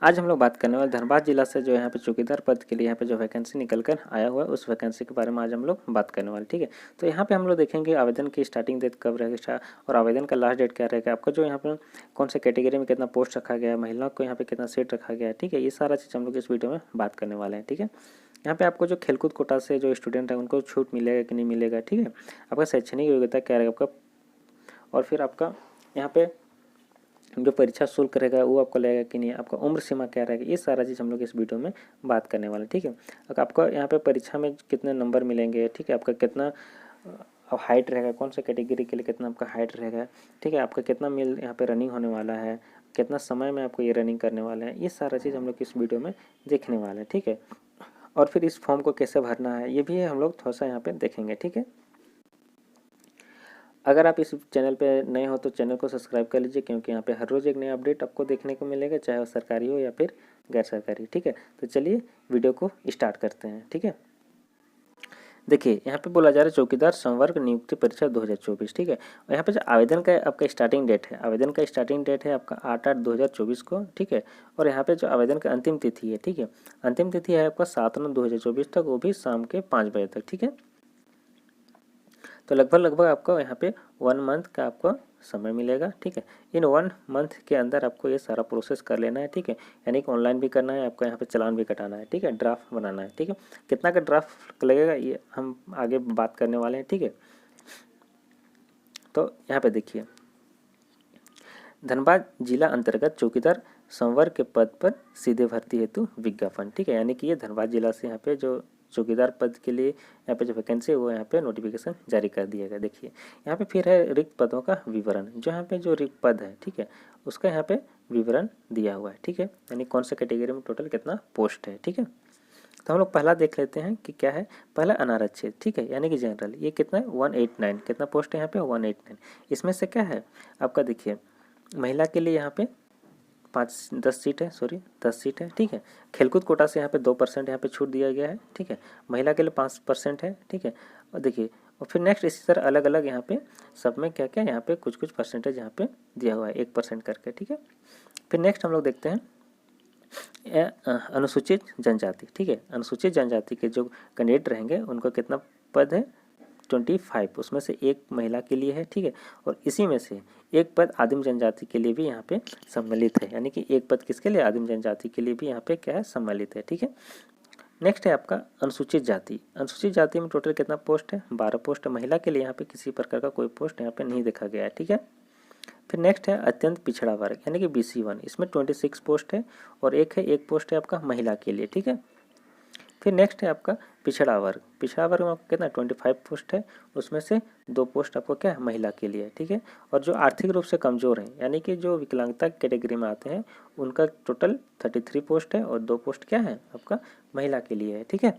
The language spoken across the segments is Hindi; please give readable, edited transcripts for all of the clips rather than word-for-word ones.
आज हम लोग बात करने वाले धनबाद जिला से जो यहाँ पे चौकीदार पद के लिए यहाँ पे जो वैकेंसी निकल कर आया हुआ है उस वैकेंसी के बारे में आज हम लोग बात करने वाले। ठीक है, तो यहाँ पे हम लोग देखेंगे आवेदन की स्टार्टिंग डेट कब रहेगा और आवेदन का लास्ट डेट क्या रहेगा, आपका जो यहाँ पे कौन से कैटेगरी में कितना पोस्ट रखा गया है, महिलाओं को यहाँ पे कितना सीट रखा गया है। ठीक है, ये सारा चीज़ हम लोग इस वीडियो में बात करने वाले हैं। ठीक है, यहाँ पे आपको जो खेलकूद कोटा से जो स्टूडेंट है उनको छूट मिलेगा कि नहीं मिलेगा। ठीक है, आपका शैक्षणिक योग्यता क्या रहेगा आपका, और फिर आपका यहाँ पे जो परीक्षा शुल्क रहेगा वो आपको लगेगा कि नहीं, आपका उम्र सीमा क्या रहेगा, ये सारा चीज़ हम लोग इस वीडियो में बात करने वाले हैं। ठीक है, अगर आपका यहाँ पे परीक्षा में कितने नंबर मिलेंगे, ठीक है, आपका कितना हाइट रहेगा, कौन सा कैटेगरी के लिए कितना आपका हाइट रहेगा, ठीक है, आपका कितना मील यहाँ पे रनिंग होने वाला है, कितना समय में आपको ये रनिंग करने वाला है, ये सारा चीज़ हम लोग इस वीडियो में देखने वाले हैं। ठीक है, और फिर इस फॉर्म को कैसे भरना है ये भी हम लोग थोड़ा सा यहाँ पे देखेंगे। ठीक है, अगर आप इस चैनल पे नए हो तो चैनल को सब्सक्राइब कर लीजिए, क्योंकि यहाँ पे हर रोज़ एक नया अपडेट आपको देखने को मिलेगा, चाहे वो सरकारी हो या फिर गैर सरकारी। ठीक है, तो चलिए वीडियो को स्टार्ट करते हैं। ठीक है, देखिए यहाँ पे बोला जा रहा है चौकीदार संवर्ग नियुक्ति परीक्षा 2024। ठीक है, और यहाँ पे जो आवेदन का आपका स्टार्टिंग डेट है, आवेदन का स्टार्टिंग डेट है आपका 8/8/2024 को। ठीक है, और यहाँ पे जो आवेदन का अंतिम तिथि है, ठीक है, अंतिम तिथि है आपका 7/9/2024 तक, वो भी शाम के 5 बजे तक। ठीक है, तो लगभग आपको यहाँ पे 1 मंथ का आपको समय मिलेगा। ठीक है, इन 1 मंथ के अंदर आपको ये सारा प्रोसेस कर लेना है। ठीक है, यानी कि ऑनलाइन भी करना है, आपको यहाँ पे चालान भी कटाना है। ठीक है, ड्राफ्ट बनाना है। ठीक है, कितना का ड्राफ्ट लगेगा ये हम आगे बात करने वाले हैं। ठीक है, तो यहाँ पे देखिए धनबाद जिला अंतर्गत चौकीदार संवर्ग के पद पर सीधे भर्ती हेतु विज्ञापन। ठीक है, यानी कि ये धनबाद जिला से यहाँ पे जो चौकीदार पद के लिए यहाँ पे जो वैकेंसी है वो यहाँ पे नोटिफिकेशन जारी कर दिया गया। देखिए यहाँ पे फिर है रिक्त पदों का विवरण, जो यहाँ पे जो रिक्त पद है, ठीक है, उसका यहाँ पे विवरण दिया हुआ है। ठीक है, यानी कौन सा कैटेगरी में टोटल कितना पोस्ट है। ठीक है, तो हम लोग पहला देख लेते हैं कि क्या है। पहला अनारक्षित, ठीक है, यानी कि जनरल, ये कितना है 189, कितना पोस्ट है यहाँ पे 189। इसमें से क्या है आपका, देखिए महिला के लिए यहाँ पे 10 सीट है, सॉरी 10 सीट है। ठीक है, खेलकूद कोटा से यहाँ पे 2% यहाँ पे छूट दिया गया है। ठीक है, महिला के लिए 5% है। ठीक है, और देखिए और फिर नेक्स्ट इसी तरह अलग अलग यहाँ पे सब में क्या क्या यहाँ पे कुछ परसेंटेज यहाँ पे दिया हुआ है 1% करके। ठीक है, फिर नेक्स्ट हम लोग देखते हैं अनुसूचित जनजाति। ठीक है, अनुसूचित जनजाति के जो कैंडिडेट रहेंगे उनको कितना पद है 25, उसमें से एक महिला के लिए है। ठीक है, और इसी में से एक पद आदिम जनजाति के लिए भी यहाँ पे सम्मिलित है, यानी कि एक पद किसके लिए, आदिम जनजाति के लिए भी यहाँ पे क्या है, सम्मिलित है। ठीक है, नेक्स्ट है आपका अनुसूचित जाति। अनुसूचित जाति में टोटल कितना पोस्ट है 12 पोस्ट है। महिला के लिए यहाँ पे किसी प्रकार का कोई पोस्ट यहाँ पे नहीं देखा गया है। ठीक है, फिर नेक्स्ट है अत्यंत पिछड़ा वर्ग, यानी कि BC1, इसमें 26 पोस्ट है और एक पोस्ट है आपका महिला के लिए। ठीक है, फिर नेक्स्ट है आपका पिछड़ा वर्ग। पिछड़ा वर्ग में आपको कितना 25 पोस्ट है, उसमें से 2 पोस्ट आपको क्या है महिला के लिए। ठीक है, और जो आर्थिक रूप से कमज़ोर हैं, यानी कि जो विकलांगता कैटेगरी में आते हैं, उनका टोटल 33 पोस्ट है और 2 पोस्ट क्या है आपका महिला के लिए है। ठीक है,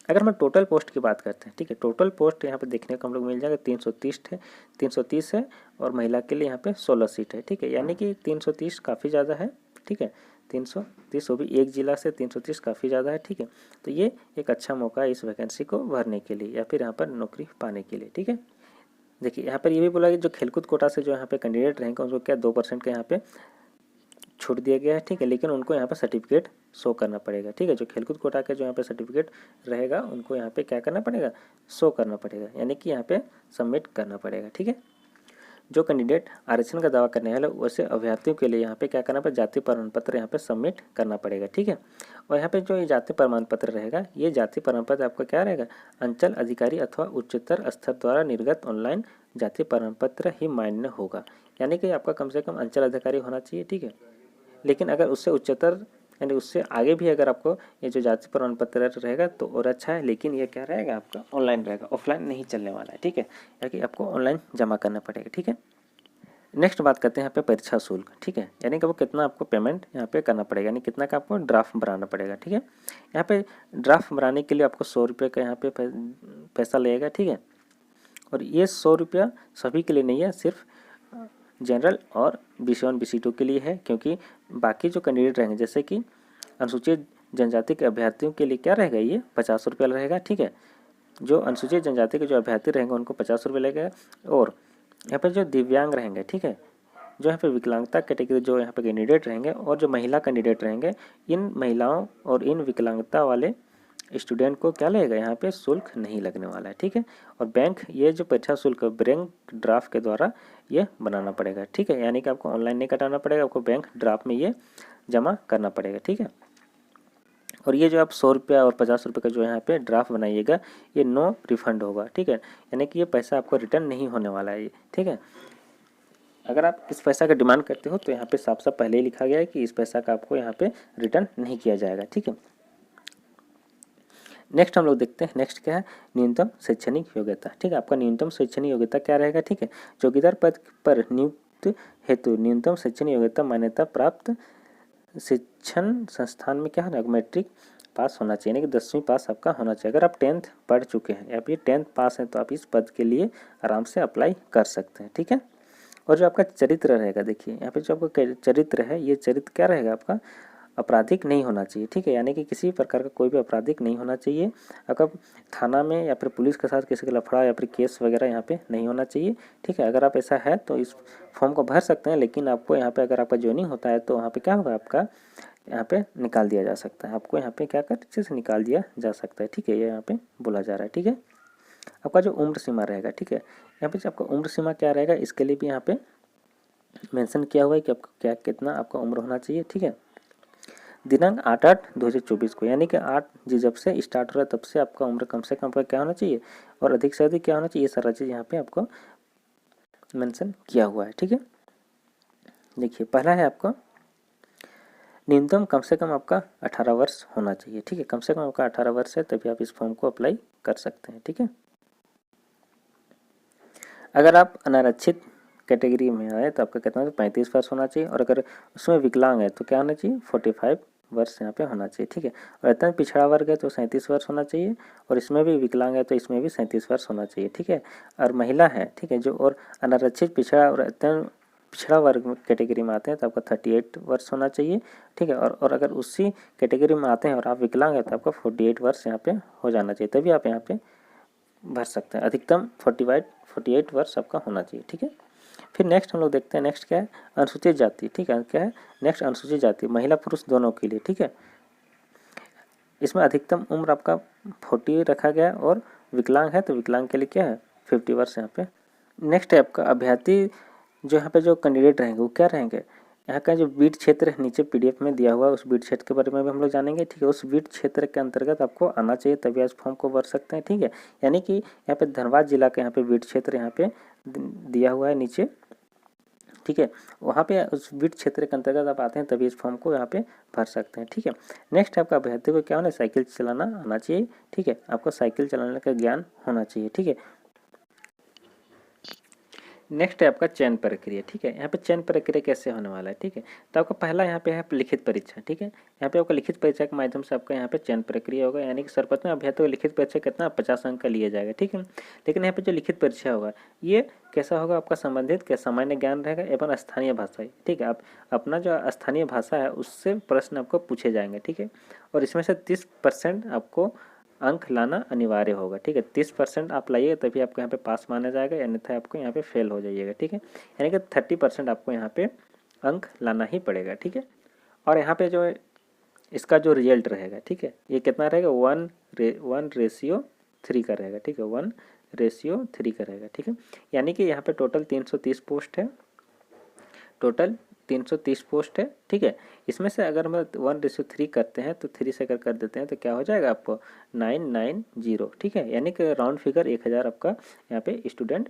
अगर हम टोटल पोस्ट की बात करते हैं, ठीक है, टोटल पोस्ट यहाँ पे देखने को हम लोग मिल जाएगा 330 है और महिला के लिए यहाँ पे 16 सीट है। ठीक है, यानी कि 330 काफ़ी ज़्यादा है। ठीक है, 330 वो भी एक जिला से 330 काफ़ी ज़्यादा है। ठीक है, तो ये एक अच्छा मौका है इस वैकेंसी को भरने के लिए या फिर यहाँ पर नौकरी पाने के लिए। ठीक है, देखिए यहाँ पर ये भी बोला कि जो खेलकूद कोटा से जो यहाँ पे कैंडिडेट रहेंगे उनको क्या 2% का यहाँ पे छूट दिया गया है। ठीक है, लेकिन उनको यहाँ पे सर्टिफिकेट शो करना पड़ेगा। ठीक है, जो खेलकूद कोटा का जो यहाँ पे सर्टिफिकेट रहेगा उनको यहाँ पे क्या करना पड़ेगा, शो करना पड़ेगा, यानी कि यहाँ पे सबमिट करना पड़ेगा। ठीक है, जो कैंडिडेट आरक्षण का दावा करने वाले वैसे अभ्यर्थियों के लिए यहाँ पे क्या करना पड़ेगा, जाति प्रमाण पत्र यहाँ पे सबमिट करना पड़ेगा। ठीक है, और यहाँ पे जो ये जाति प्रमाण पत्र रहेगा, ये जाति प्रमाण पत्र आपका क्या रहेगा, अंचल अधिकारी अथवा उच्चतर स्तर द्वारा निर्गत ऑनलाइन जाति प्रमाण पत्र ही मान्य होगा, यानी कि आपका कम से कम अंचल अधिकारी होना चाहिए। ठीक है, लेकिन अगर उससे उच्चतर यानी उससे आगे भी अगर आपको ये जो जाति प्रमाण पत्र रहेगा तो और अच्छा है, लेकिन ये क्या रहेगा आपका ऑनलाइन रहेगा, ऑफलाइन नहीं चलने वाला है। ठीक है, यानी आपको ऑनलाइन जमा करना पड़ेगा। ठीक है, नेक्स्ट बात करते हैं यहाँ पे परीक्षा शुल्क। ठीक है, यानी कि वो कितना आपको पेमेंट यहाँ पे करना पड़ेगा, यानी कितना का आपको ड्राफ्ट बनाना पड़ेगा। ठीक है, यहाँ पे ड्राफ्ट बनाने के लिए आपको 100 रुपये का यहाँ पे पैसा लगेगा। ठीक है, और ये 100 रुपया सभी के लिए नहीं है, सिर्फ जनरल और BC1 BC2 के लिए है, क्योंकि बाकी जो कैंडिडेट रहेंगे जैसे कि अनुसूचित जनजाति के अभ्यर्थियों के लिए क्या रहेगा, ये 50 रुपया रहेगा। ठीक है, जो अनुसूचित जनजाति के जो अभ्यर्थी रहेंगे उनको 50 रुपये लगेगा, और यहाँ पे जो दिव्यांग रहेंगे, ठीक है, जो यहाँ पे विकलांगता कैटेगरी जो यहाँ पे कैंडिडेट रहेंगे और जो महिला कैंडिडेट रहेंगे, इन महिलाओं और इन विकलांगता वाले स्टूडेंट को क्या लगेगा, यहाँ पे शुल्क नहीं लगने वाला है। ठीक है, और बैंक ये जो परीक्षा शुल्क बैंक ड्राफ्ट के द्वारा ये बनाना पड़ेगा। ठीक है, यानी कि आपको ऑनलाइन नहीं कटाना पड़ेगा, आपको बैंक ड्राफ्ट में ये जमा करना पड़ेगा। ठीक है, और ये जो आप 100 रुपया और 50 रुपये का जो यहाँ पे ड्राफ्ट बनाइएगा, ये नो रिफंड होगा। ठीक है, यानी कि ये पैसा आपको रिटर्न नहीं होने वाला है। ठीक है, अगर आप इस पैसा का डिमांड करते हो तो यहाँ पे साफ साफ पहले ही लिखा गया है कि इस पैसा का आपको यहाँ पे रिटर्न नहीं किया जाएगा। ठीक है, नेक्स्ट हम लोग देखते हैं, नेक्स्ट क्या है, न्यूनतम शैक्षणिक योग्यता। ठीक है, आपका न्यूनतम शैक्षणिक योग्यता क्या रहेगा। ठीक है, चौकीदार पद पर नियुक्त हेतु न्यूनतम शैक्षणिक योग्यता मान्यता प्राप्त शिक्षण संस्थान में क्या होना, मैट्रिक पास होना चाहिए, यानी कि 10वीं पास आपका होना चाहिए। अगर आप 10th पढ़ चुके हैं या फिर 10th पास हैं तो आप इस पद के लिए आराम से अप्लाई कर सकते हैं। ठीक है, और जो आपका चरित्र रहेगा, देखिए यहाँ पे जो आपका चरित्र है, ये चरित्र क्या रहेगा आपका, आपराधिक नहीं होना चाहिए। ठीक है, यानी कि किसी प्रकार का कोई भी आपराधिक नहीं होना चाहिए। आपका थाना में या फिर पुलिस के साथ किसी का लफड़ा या फिर केस वगैरह यहाँ पे नहीं होना चाहिए। ठीक है, अगर आप ऐसा है तो इस फॉर्म को भर सकते हैं, लेकिन आपको यहाँ पे अगर आपका ज्वाइनिंग होता है तो वहाँ पे क्या होगा, आपका यहाँ पे निकाल दिया जा सकता है, आपको यहाँ पे क्या कर अच्छे से निकाल दिया जा सकता है। ठीक है, ये यहाँ पे बोला जा रहा है। ठीक है, आपका जो उम्र सीमा रहेगा, ठीक है, यहाँ पे जो आपका उम्र सीमा क्या रहेगा, इसके लिए भी यहाँ पे मेंशन किया हुआ है कि आपको क्या कितना आपका उम्र होना चाहिए। ठीक है, दिनांक 8/8/2024 को, यानी कि 8 जब से स्टार्ट हो रहा है तब से आपका उम्र कम से कम आपका क्या होना चाहिए और अधिक से अधिक क्या होना चाहिए, ये सारा चीज़ यहाँ पे आपको मेंशन किया हुआ है। ठीक है, देखिए पहला है आपका न्यूनतम कम से कम आपका 18 वर्ष होना चाहिए। ठीक है, कम से कम आपका 18 वर्ष है तभी आप इस फॉर्म को अप्लाई कर सकते हैं। ठीक है, अगर आप अनारक्षित कैटेगरी में आए तो आपका कितना 35 वर्ष होना चाहिए, और अगर उसमें विकलांग है तो क्या होना चाहिए 45 वर्ष यहाँ पे होना चाहिए। ठीक है, और अत्यंत पिछड़ा वर्ग है तो 37 वर्ष होना चाहिए, और इसमें भी विकलांग है तो इसमें भी 37 वर्ष होना चाहिए। ठीक है, और महिला है, ठीक है, जो और अनारक्षित पिछड़ा और अत्यंत पिछड़ा वर्ग कैटेगरी में आते हैं तो आपका 38 वर्ष होना चाहिए। ठीक है, और अगर उसी कैटेगरी में आते हैं और आप विकलांग है तो आपका 48 वर्ष यहाँ पे हो जाना चाहिए, तभी आप यहाँ पे भर सकते हैं। अधिकतम 48 वर्ष आपका होना चाहिए। ठीक है, फिर नेक्स्ट हम लोग देखते हैं, नेक्स्ट क्या है, अनुसूचित जाति। ठीक है, क्या है नेक्स्ट, अनुसूचित जाति, महिला पुरुष दोनों के लिए। ठीक है, इसमें अधिकतम उम्र आपका 40 रखा गया है, और विकलांग है तो विकलांग के लिए क्या है 50 वर्ष यहाँ पे। नेक्स्ट है आपका अभ्यर्थी, जो यहाँ पे जो कैंडिडेट रहेंगे वो क्या रहेंगे, यहाँ का जो बीट क्षेत्र है नीचे PDF में दिया हुआ है, उस बीट क्षेत्र के बारे में भी हम लोग जानेंगे। ठीक है, उस बीट क्षेत्र के अंतर्गत आपको आना चाहिए तभी इस फॉर्म को भर सकते हैं। ठीक है, यानी कि यहाँ पे धनबाद जिला का यहाँ पे बीट क्षेत्र यहाँ पे दिया हुआ है नीचे। ठीक है, वहाँ पे उस बीट क्षेत्र के अंतर्गत आप आते हैं तभी इस फॉर्म को यहाँ पे भर सकते हैं। ठीक है, नेक्स्ट आपका अभ्यर्थी को क्या होना है, साइकिल चलाना आना चाहिए। ठीक है, आपको साइकिल चलाने का ज्ञान होना चाहिए। ठीक है, नेक्स्ट है आपका चयन प्रक्रिया। ठीक है, यहाँ पे चयन प्रक्रिया कैसे होने वाला है। ठीक है, तो आपका पहला यहाँ पे है लिखित परीक्षा। ठीक है, यहाँ पे आपका लिखित परीक्षा के माध्यम से आपका यहाँ पे चयन प्रक्रिया होगा, यानी कि सर्वप्रथम अभ्यर्थी को लिखित परीक्षा कितना 50 अंक का लिया जाएगा। ठीक है, लेकिन यहाँ पे जो लिखित परीक्षा होगा ये कैसा होगा, आपका संबंधित क्या सामान्य ज्ञान रहेगा एवं स्थानीय भाषा। ठीक है, आप अपना जो स्थानीय भाषा है उससे प्रश्न आपको पूछे जाएंगे। ठीक है, और इसमें से 30% आपको अंक लाना अनिवार्य होगा। ठीक है, 30% आप लाइए तभी आपको यहाँ पे पास माना जाएगा, अन्यथा आपको यहाँ पे फेल हो जाइएगा। ठीक है, यानी कि 30% आपको यहाँ पे अंक लाना ही पड़ेगा। ठीक है, और यहाँ पे जो इसका जो रिजल्ट रहेगा, ठीक है, ये कितना रहेगा 1:3 का रहेगा। ठीक है, 1:3 का रहेगा। ठीक है, यानी कि यहाँ पे टोटल 330 पोस्ट है, टोटल 330 पोस्ट है। ठीक है, इसमें से अगर हम 1:3 करते हैं तो 3 से अगर कर देते हैं तो क्या हो जाएगा आपको 990। ठीक है, यानी कि राउंड फिगर 1000 आपका यहाँ पे स्टूडेंट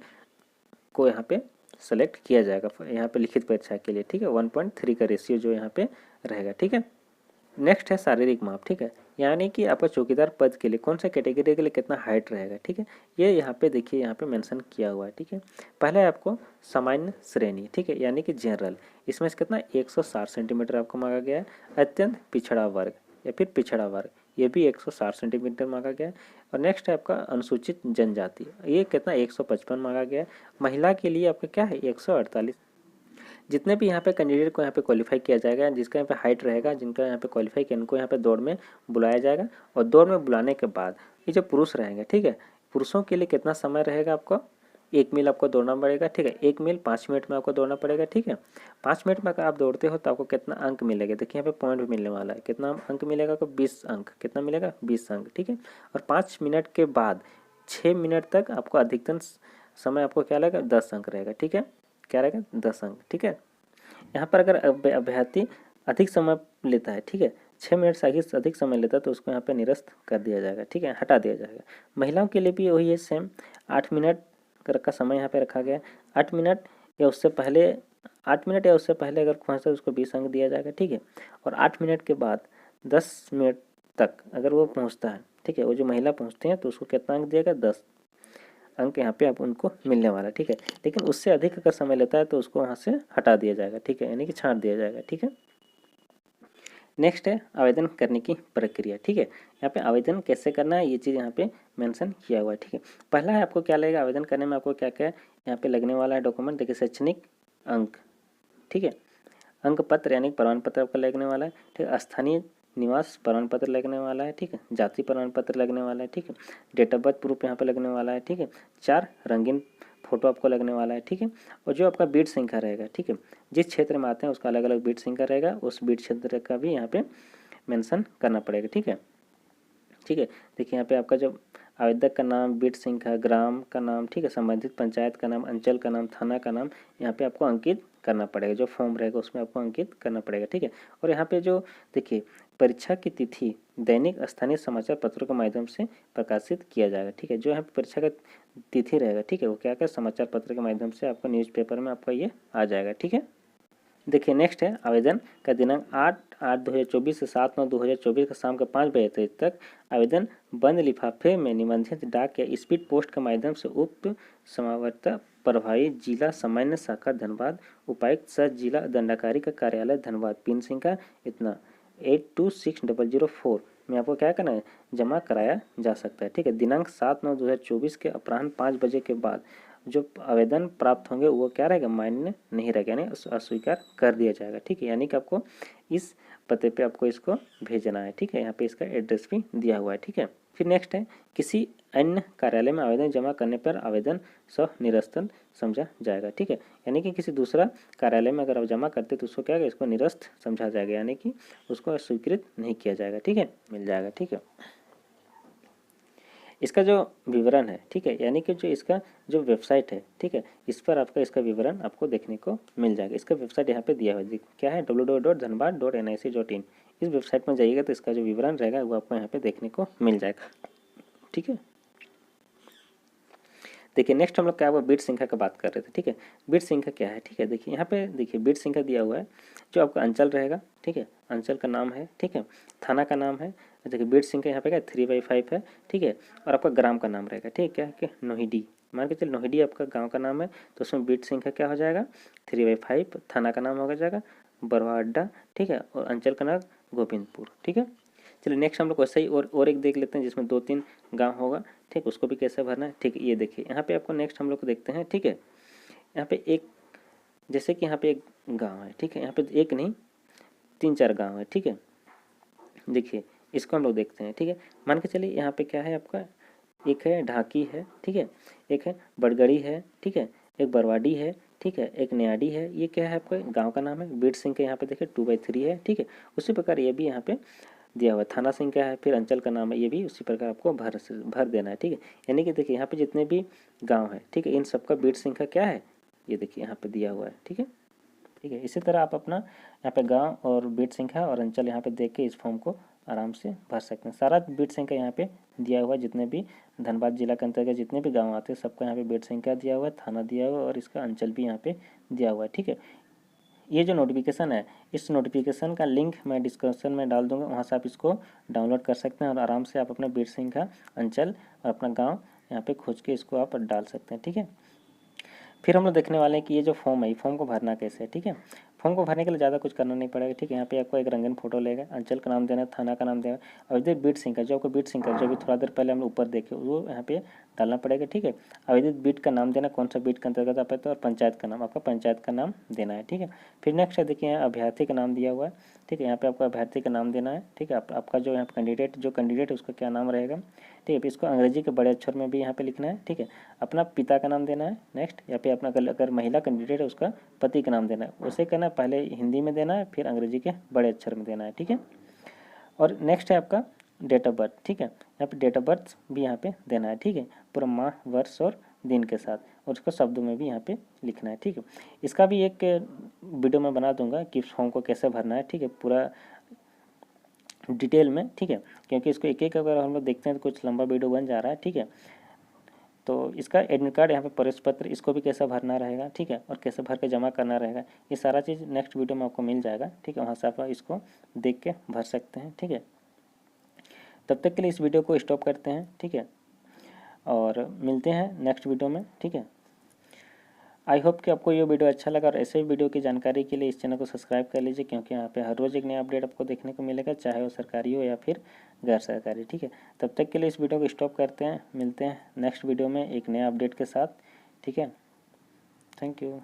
को यहाँ पे सेलेक्ट किया जाएगा यहाँ पे लिखित परीक्षा के लिए। ठीक है, 1.3 का रेशियो जो यहाँ पे रहेगा। ठीक है, नेक्स्ट है शारीरिक माप। ठीक है, यानी कि आपका चौकीदार पद के लिए कौन सा कैटेगरी के लिए कितना हाइट रहेगा। ठीक है, ये यहाँ पे देखिए यहाँ पे मेंशन किया हुआ है। ठीक है, पहले है आपको सामान्य श्रेणी। ठीक है, यानी कि जनरल, इसमें से कितना 160 सेंटीमीटर आपको मांगा गया है। अत्यंत पिछड़ा वर्ग या फिर पिछड़ा वर्ग, ये भी 160 सेंटीमीटर मांगा गया है। और नेक्स्ट है आपका अनुसूचित जनजाति, ये कितना 155 मांगा गया है। महिला के लिए आपका क्या है 148। जितने भी यहाँ पे कैंडिडेट को यहाँ पे क्वालिफाई किया जाएगा, जिसका यहाँ पे हाइट रहेगा, जिनका यहाँ पे क्वालिफाई किया, इनको यहाँ पे दौड़ में बुलाया जाएगा। और दौड़ में बुलाने के बाद ये जो पुरुष रहेंगे, ठीक है, पुरुषों के लिए कितना समय रहेगा आपका 1 मील आपको दौड़ना पड़ेगा, ठीक है। 1 मील 5 मिनट में आपको दौड़ना पड़ेगा, ठीक है। 5 मिनट में अगर आप दौड़ते हो तो आपको कितना अंक मिलेगा, देखिए यहाँ पे पॉइंट भी मिलने वाला है। कितना अंक मिलेगा आपको, 20 अंक। कितना मिलेगा, 20 अंक, ठीक है। और 5 मिनट के बाद 6 मिनट तक आपको अधिकतम समय आपको क्या लगेगा, 10 अंक रहेगा, ठीक है। क्या रहेगा, 10 अंक, ठीक है। यहाँ पर अगर अभ्यर्थी अधिक समय लेता है, ठीक है, 6 मिनट से अधिक समय लेता है तो उसको यहाँ पे निरस्त कर दिया जाएगा, ठीक है, हटा दिया जाएगा। महिलाओं के लिए भी वही है, सेम 8 मिनट का समय यहाँ पे रखा गया है। 8 मिनट या उससे पहले 8 मिनट या उससे पहले अगर पहुँचता है उसको 20 अंक दिया जाएगा, ठीक है। और 8 मिनट के बाद 10 मिनट तक अगर वो पहुँचता है, ठीक है, वो जो महिला पहुँचती हैं तो उसको कितना अंक दिएगा, 10 अंक यहाँ पे आप उनको मिलने वाला है, ठीक है। लेकिन उससे अधिक अगर समय लेता है तो उसको वहाँ से हटा दिया जाएगा, ठीक है, यानी कि छांट दिया जाएगा, ठीक है। नेक्स्ट है आवेदन करने की प्रक्रिया, ठीक है। यहाँ पे आवेदन कैसे करना है ये चीज़ यहाँ पे मेंशन किया हुआ है, ठीक है। पहला है आपको क्या लगेगा आवेदन करने में, आपको क्या क्या यहाँ पे लगने वाला है डॉक्यूमेंट, देखिए शैक्षणिक अंक, ठीक है, अंक पत्र यानी प्रमाण पत्र आपका लगने वाला है, ठीक है। स्थानीय निवास प्रमाण पत्र लगने वाला है, ठीक है। जाति प्रमाण पत्र लगने वाला है, ठीक है। डेट ऑफ बर्थ प्रूफ यहाँ पे लगने वाला है, ठीक है। 4 रंगीन फोटो आपको लगने वाला है, ठीक है। और जो आपका बीट संख्या रहेगा, ठीक है, जिस क्षेत्र में आते हैं उसका अलग अलग बीट संख्या रहेगा, उस बीट क्षेत्र का भी यहाँ पे मेंशन करना पड़ेगा, ठीक है, ठीक है। देखिए यहाँ पे आपका जो आवेदक का नाम, बीट संख्या, ग्राम का नाम, ठीक है, संबंधित पंचायत का नाम, अंचल का नाम, थाना का नाम यहाँ पे आपको अंकित करना पड़ेगा। जो फॉर्म रहेगा उसमें आपको अंकित करना पड़ेगा, ठीक है। और यहाँ पे जो देखिए परीक्षा की तिथि दैनिक स्थानीय समाचार पत्रों के माध्यम से प्रकाशित किया जाएगा, ठीक है। जो यहाँ पे परीक्षा का तिथि रहेगा, ठीक है, वो क्या क्या समाचार पत्र के माध्यम से आपका न्यूज़पेपर में आपका ये आ जाएगा, ठीक है। देखिए नेक्स्ट है आवेदन का दिनांक 8/8/2024 से 7/9/2024 का शाम के 5 बजे तक आवेदन बंद लिफाफे में निबंधित डाक या स्पीड पोस्ट के माध्यम से उप समावर्ता प्रभारी जिला सामान्य शाखा धनबाद उपायुक्त सह जिला दंडाकारी का कार्यालय धनबाद पिन संख्या इतना 826004 में आपको क्या करना है, जमा कराया जा सकता है, ठीक है। दिनांक 7/9/2024 के अपराह्न 5 बजे के बाद जो आवेदन प्राप्त होंगे वो क्या रहेगा, मान्य नहीं रहेगा, यानी अस्वीकार कर दिया जाएगा, ठीक है। यानी कि आपको इस पते पे आपको इसको भेजना है, ठीक है। यहाँ पे इसका एड्रेस भी दिया हुआ है, ठीक है। फिर नेक्स्ट है किसी अन्य कार्यालय में आवेदन जमा करने पर आवेदन निरस्त समझा जाएगा, ठीक है। यानी कि किसी दूसरा कार्यालय में अगर आप जमा करते तो उसको क्या है, इसको निरस्त समझा जाएगा, यानी कि उसको स्वीकृत नहीं किया जाएगा, ठीक है, मिल जाएगा, ठीक है। इसका जो विवरण है, ठीक है, यानी कि जो इसका जो वेबसाइट है, ठीक है, इस पर आपका इसका विवरण आपको देखने को मिल जाएगा। इसका वेबसाइट यहाँ पे दिया हुआ है, क्या है, www.dhanbad.nic.in। इस वेबसाइट में जाइएगा तो इसका जो विवरण रहेगा वो आपको यहाँ पे देखने को मिल जाएगा, ठीक है। देखिए नेक्स्ट हम लोग क्या हुआ, बीट संख्या का बात कर रहे थे, ठीक है। बीट संख्या क्या है, ठीक है, देखिए यहाँ पे देखिए बीट संख्या दिया हुआ है, जो आपका अंचल रहेगा, ठीक है, अंचल का नाम है, ठीक है, थाना का नाम है, देखिए बीट संख्या यहाँ पे क्या 3/5 है, ठीक है। और आपका ग्राम का नाम रहेगा, ठीक है, क्या कि नोहिडी, मान के चलिए नोहिडी आपका गाँव का नाम है, तो उसमें बीट संख्या क्या हो जाएगा 3/5, थाना का नाम हो जाएगा बरवा अड्डा, ठीक है, और अंचल का नाम गोविंदपुर, ठीक है। चलिए नेक्स्ट हम लोग वैसे ही और एक देख लेते हैं जिसमें 2-3 गाँव होगा, ठीक, उसको भी कैसे भरना है, ठीक। ये देखिए यहाँ पे आपको नेक्स्ट हम लोग को देखते हैं, ठीक है। यहाँ पे एक जैसे कि यहाँ पे एक गांव है, ठीक है, यहाँ पे एक नहीं 3-4 गांव है, ठीक है। देखिए इसको हम लोग देखते हैं, ठीक है। मान के चलिए यहाँ पे क्या है आपका, एक है ढाकी है, ठीक है, एक है बड़गड़ी है, ठीक है, एक बरवाडी है, ठीक है, एक न्याडी है। ये क्या है आपका गाँव का नाम है। बीट सिंह के यहाँ पे देखिए 2/3 है, ठीक है। उसी प्रकार ये भी यहाँ पे दिया हुआ है, थाना संख्या है, फिर अंचल का नाम है, ये भी उसी प्रकार आपको भर देना है, ठीक है। यानी कि देखिए यहाँ पे जितने भी गांव है, ठीक है, इन सबका बीट संख्या क्या है, ये देखिए यहाँ पे दिया हुआ है, ठीक है, ठीक है। इसी तरह आप अपना यहाँ पे गांव और बीट संख्या और अंचल यहाँ पे देख के इस फॉर्म को आराम से भर सकते हैं। सारा बीट संख्या यहाँ पे दिया हुआ है, जितने भी धनबाद जिला के अंतर्गत जितने भी गाँव आते हैं सबका यहाँ पे बीट संख्या दिया हुआ है, थाना दिया हुआ है और इसका अंचल भी यहाँ पे दिया हुआ है, ठीक है। ये जो नोटिफिकेशन है, इस नोटिफिकेशन का लिंक मैं डिस्क्रिप्शन में डाल दूंगा, वहाँ से आप इसको डाउनलोड कर सकते हैं और आराम से आप अपना बीट संख्या, अंचल और अपना गांव यहाँ पे खोज के इसको आप डाल सकते हैं, ठीक है। फिर हम लोग देखने वाले हैं कि ये जो फॉर्म है, फॉर्म को भरना कैसे है, ठीक है। फॉर्म को भरने के लिए ज़्यादा कुछ करना नहीं पड़ेगा, ठीक है। यहाँ पे आपको एक रंगीन फोटो लेगा, अंचल का नाम देना है, थाना का नाम देना है और इधर बीट संख्या, जो आपको बीट संख्या जो भी थोड़ा देर पहले हम ऊपर देखे वो यहाँ पे डालना पड़ेगा, ठीक है। आवेदित बीट का नाम देना, कौन सा बीट के अंतर्गत आप है, तो और पंचायत का नाम, आपका पंचायत का नाम देना है, ठीक है। फिर नेक्स्ट है देखिए यहाँ अभ्यर्थी का नाम दिया हुआ है, ठीक है। यहाँ पे आपको अभ्यर्थी का नाम देना है, ठीक है। आपका जो यहाँ कैंडिडेट है उसका क्या नाम रहेगा, ठीक है। फिर इसको अंग्रेजी के बड़े अक्षर में भी यहाँ पे लिखना है, ठीक है। अपना पिता का नाम देना है नेक्स्ट, या फिर अपना अगर महिला कैंडिडेट है उसका पति का नाम देना है। उसे करना है पहले हिंदी में देना है, फिर अंग्रेजी के बड़े अक्षर में देना है, ठीक है। और नेक्स्ट है आपका डेट ऑफ बर्थ, ठीक है। यहाँ पे डेट ऑफ बर्थ भी यहाँ पे देना है, ठीक है, पूरा माह, वर्ष और दिन के साथ, और उसको शब्दों में भी यहाँ पे लिखना है, ठीक है। इसका भी एक वीडियो मैं बना दूंगा कि फॉर्म को कैसे भरना है, ठीक है, पूरा डिटेल में, ठीक है। क्योंकि इसको एक एक अगर हम लोग देखते हैं तो कुछ लंबा वीडियो बन जा रहा है, ठीक है। तो इसका एडमिट कार्ड, यहाँ पे प्रवेश पत्र, इसको भी कैसे भरना रहेगा, ठीक है, और कैसे भर के जमा करना रहेगा, ये सारा चीज़ नेक्स्ट वीडियो में आपको मिल जाएगा, ठीक है। वहाँ से आप इसको देख के भर सकते हैं, ठीक है। तब तक के लिए इस वीडियो को स्टॉप करते हैं, ठीक है, और मिलते हैं नेक्स्ट वीडियो में, ठीक है। आई होप कि आपको ये वीडियो अच्छा लगा, और ऐसे ही वीडियो की जानकारी के लिए इस चैनल को सब्सक्राइब कर लीजिए, क्योंकि यहाँ पे हर रोज़ एक नया अपडेट आपको देखने को मिलेगा, चाहे वो सरकारी हो या फिर गैर सरकारी, ठीक है। तब तक के लिए इस वीडियो को स्टॉप करते हैं, मिलते हैं नेक्स्ट वीडियो में एक नया अपडेट के साथ, ठीक है। Thank you.